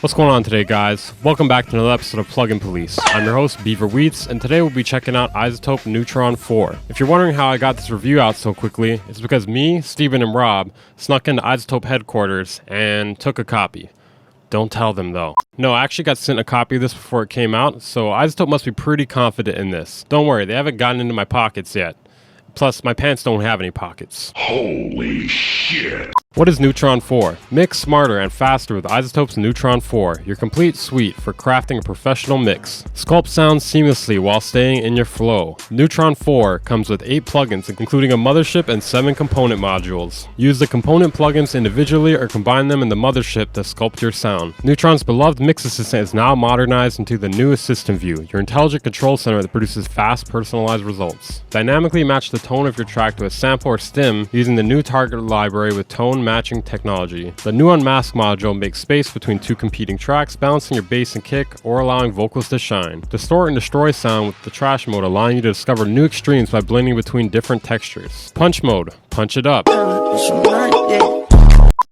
What's going on today, guys? Welcome back to another episode of Plugin Police. I'm your host, Beaver Wheats, and today we'll be checking out iZotope Neutron 4. If you're wondering how I got this review out so quickly, it's because me, Steven, and Rob snuck into iZotope headquarters and took a copy. Don't tell them, though. No, I actually got sent a copy of this before it came out, so iZotope must be pretty confident in this. Don't worry, they haven't gotten into my pockets yet. Plus, my pants don't have any pockets. Holy shit! What is Neutron 4? Mix smarter and faster with iZotope's Neutron 4, your complete suite for crafting a professional mix. Sculpt sounds seamlessly while staying in your flow. Neutron 4 comes with 8 plugins, including a mothership and 7 component modules. Use the component plugins individually or combine them in the mothership to sculpt your sound. Neutron's beloved mix assistant is now modernized into the newest system view, your intelligent control center that produces fast, personalized results. Dynamically match the tone of your track to a sample or stem using the new target library with tone matching technology. The new unmask module makes space between 2 competing tracks, balancing your bass and kick or allowing vocals to shine. Distort and destroy sound with the trash mode, allowing you to discover new extremes by blending between different textures. Punch mode, punch it up.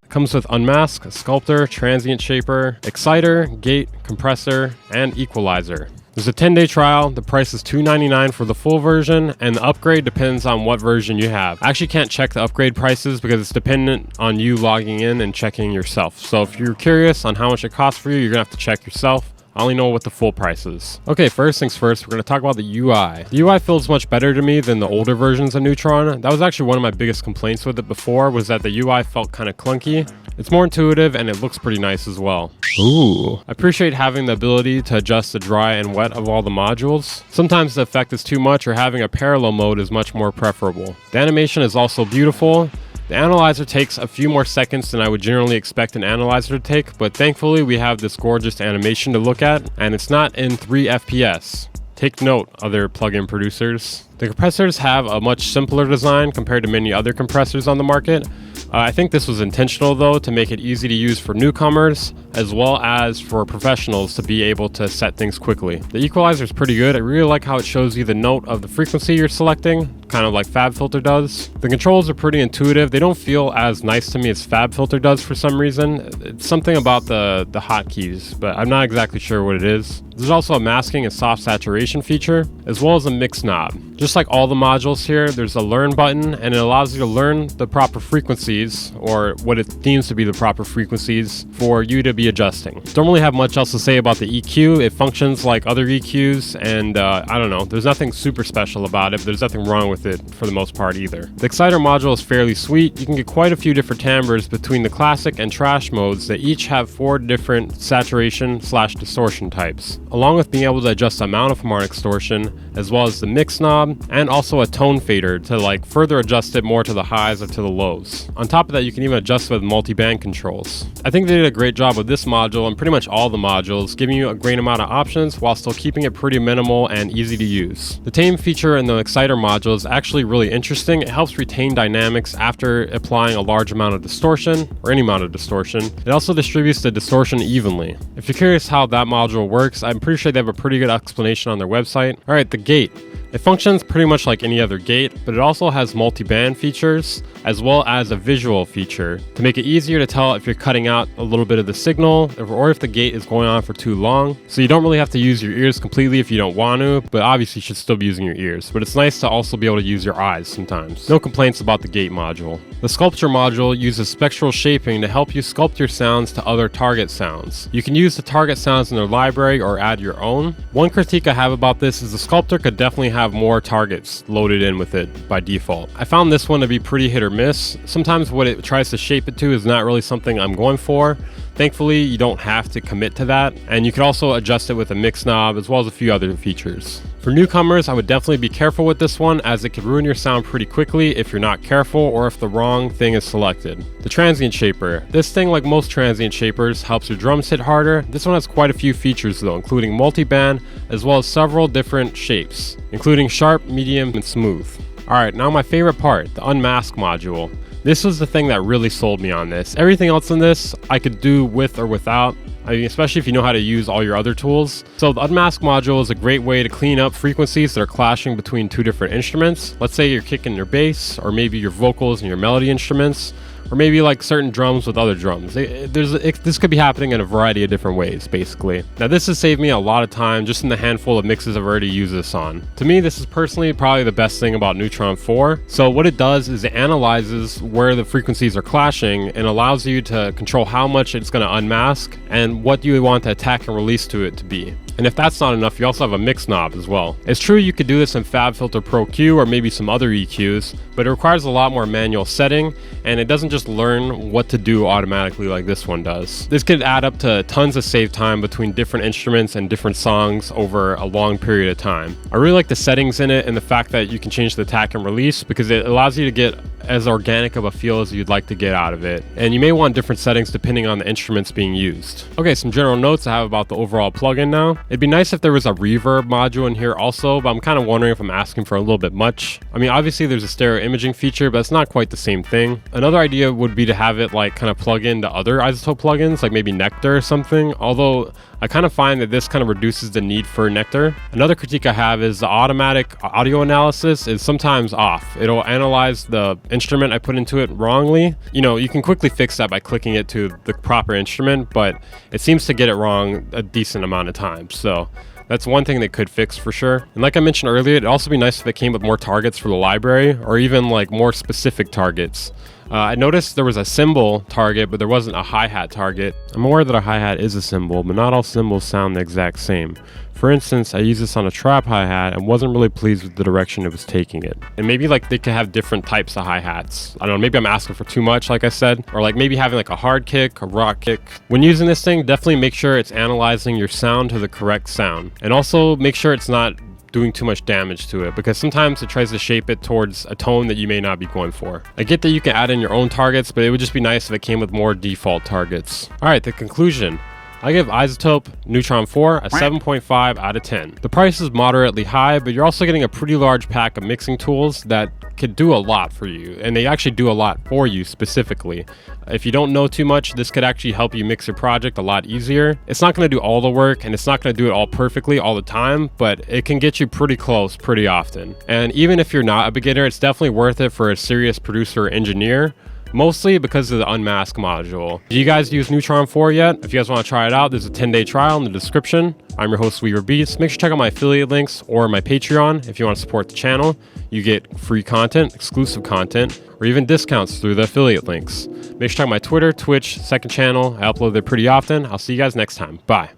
Comes with unmask, sculptor, transient shaper, exciter, gate, compressor, and equalizer. There's a 10-day trial, the price is $2.99 for the full version, and the upgrade depends on what version you have. I actually can't check the upgrade prices because it's dependent on you logging in and checking yourself. So if you're curious on how much it costs for you, you're gonna have to check yourself. I only know what the full price is. Okay, first things first, we're going to talk about the UI. The UI feels much better to me than the older versions of Neutron. That was actually one of my biggest complaints with it before, was that the UI felt kind of clunky. It's more intuitive and it looks pretty nice as well. Ooh. I appreciate having the ability to adjust the dry and wet of all the modules. Sometimes the effect is too much or having a parallel mode is much more preferable. The animation is also beautiful. The analyzer takes a few more seconds than I would generally expect an analyzer to take, but thankfully we have this gorgeous animation to look at, and it's not in 3 FPS. Take note, other plugin producers. The compressors have a much simpler design compared to many other compressors on the market. I think this was intentional though, to make it easy to use for newcomers as well as for professionals to be able to set things quickly. The equalizer is pretty good. I really like how it shows you the note of the frequency you're selecting, kind of like FabFilter does. The controls are pretty intuitive. They don't feel as nice to me as FabFilter does for some reason. It's something about the hotkeys, but I'm not exactly sure what it is. There's also a masking and soft saturation feature, as well as a mix knob. Just like all the modules here, there's a learn button, and it allows you to learn the proper frequencies, or what it deems to be the proper frequencies, for you to be adjusting. Don't really have much else to say about the EQ. It functions like other EQs, and I don't know, there's nothing super special about it, but there's nothing wrong with it for the most part either. The exciter module is fairly sweet. You can get quite a few different timbres between the classic and trash modes that each have 4 different saturation/distortion types, along with being able to adjust the amount of harmonic distortion, as well as the mix knob, and also a tone fader to like further adjust it more to the highs or to the lows. On top of that, you can even adjust with multi-band controls. I think they did a great job with this module and pretty much all the modules, giving you a great amount of options while still keeping it pretty minimal and easy to use. The tame feature in the exciter module is actually really interesting. It helps retain dynamics after applying a large amount of distortion, or any amount of distortion. It also distributes the distortion evenly. If you're curious how that module works, I'm pretty sure they have a pretty good explanation on their website. Alright, the gate. It functions pretty much like any other gate, but it also has multi-band features, as well as a visual feature to make it easier to tell if you're cutting out a little bit of the signal, or if the gate is going on for too long. So you don't really have to use your ears completely if you don't want to, but obviously you should still be using your ears. But it's nice to also be able to use your eyes sometimes. No complaints about the gate module. The Sculptor module uses spectral shaping to help you sculpt your sounds to other target sounds. You can use the target sounds in their library or add your own. One critique I have about this is the Sculptor could definitely have more targets loaded in with it by default. I found this one to be pretty hit or miss. Sometimes what it tries to shape it to is not really something I'm going for. Thankfully, you don't have to commit to that, and you can also adjust it with a mix knob as well as a few other features. For newcomers, I would definitely be careful with this one, as it could ruin your sound pretty quickly if you're not careful or if the wrong thing is selected. The transient shaper. This thing, like most transient shapers, helps your drums hit harder. This one has quite a few features though, including multi-band as well as several different shapes, including sharp, medium, and smooth. Alright, now my favorite part, the unmask module. This was the thing that really sold me on this. Everything else in this I could do with or without. I mean, especially if you know how to use all your other tools. So the unmask module is a great way to clean up frequencies that are clashing between 2 different instruments. Let's say you're kicking your bass, or maybe your vocals and your melody instruments. or maybe like certain drums with other drums. This could be happening in a variety of different ways, basically. Now this has saved me a lot of time just in the handful of mixes I've already used this on. To me, this is personally probably the best thing about Neutron 4. So what it does is it analyzes where the frequencies are clashing and allows you to control how much it's going to unmask and what you want to attack and release to it to be. And if that's not enough, you also have a mix knob as well. It's true you could do this in FabFilter Pro Q or maybe some other EQs, but it requires a lot more manual setting, and it doesn't just learn what to do automatically like this one does. This could add up to tons of save time between different instruments and different songs over a long period of time. I really like the settings in it and the fact that you can change the attack and release, because it allows you to get as organic of a feel as you'd like to get out of it. And you may want different settings depending on the instruments being used. Okay, some general notes I have about the overall plugin now. It'd be nice if there was a reverb module in here also, but I'm kind of wondering if I'm asking for a little bit much. I mean, obviously there's a stereo imaging feature, but it's not quite the same thing. Another idea would be to have it like kind of plug into other isotope plugins, like maybe Nectar or something, although I kind of find that this kind of reduces the need for Nectar. Another critique I have is the automatic audio analysis is sometimes off. It'll analyze the instrument I put into it wrongly. You know, you can quickly fix that by clicking it to the proper instrument, but it seems to get it wrong a decent amount of times. So that's one thing they could fix for sure. And like I mentioned earlier, it'd also be nice if it came with more targets for the library, or even like more specific targets. I noticed there was a cymbal target, but there wasn't a hi-hat target. I'm aware that a hi-hat is a cymbal, but not all cymbals sound the exact same. For instance, I used this on a trap hi-hat and wasn't really pleased with the direction it was taking it. And maybe like they could have different types of hi-hats. I don't know, maybe I'm asking for too much, like I said, or like maybe having like a hard kick, a rock kick. When using this thing, definitely make sure it's analyzing your sound to the correct sound. And also make sure it's not doing too much damage to it, because sometimes it tries to shape it towards a tone that you may not be going for. I get that you can add in your own targets, but it would just be nice if it came with more default targets. Alright, the conclusion. I give iZotope Neutron 4 a 7.5 out of 10. The price is moderately high, but you're also getting a pretty large pack of mixing tools that could do a lot for you, and they actually do a lot for you specifically. If you don't know too much, this could actually help you mix your project a lot easier. It's not going to do all the work, and it's not going to do it all perfectly all the time, but it can get you pretty close pretty often. And even if you're not a beginner, it's definitely worth it for a serious producer or engineer. Mostly because of the unmask module. Do you guys use Neutron 4 yet? If you guys want to try it out, there's a 10-day trial in the description. I'm your host, Weaver Beats. Make sure to check out my affiliate links or my Patreon if you want to support the channel. You get free content, exclusive content, or even discounts through the affiliate links. Make sure to check out my Twitter, Twitch, second channel. I upload there pretty often. I'll see you guys next time. Bye.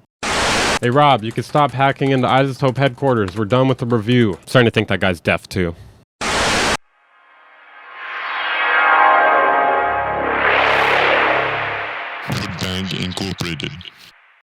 Hey Rob, you can stop hacking into iZotope headquarters. We're done with the review. I'm starting to think that guy's deaf too.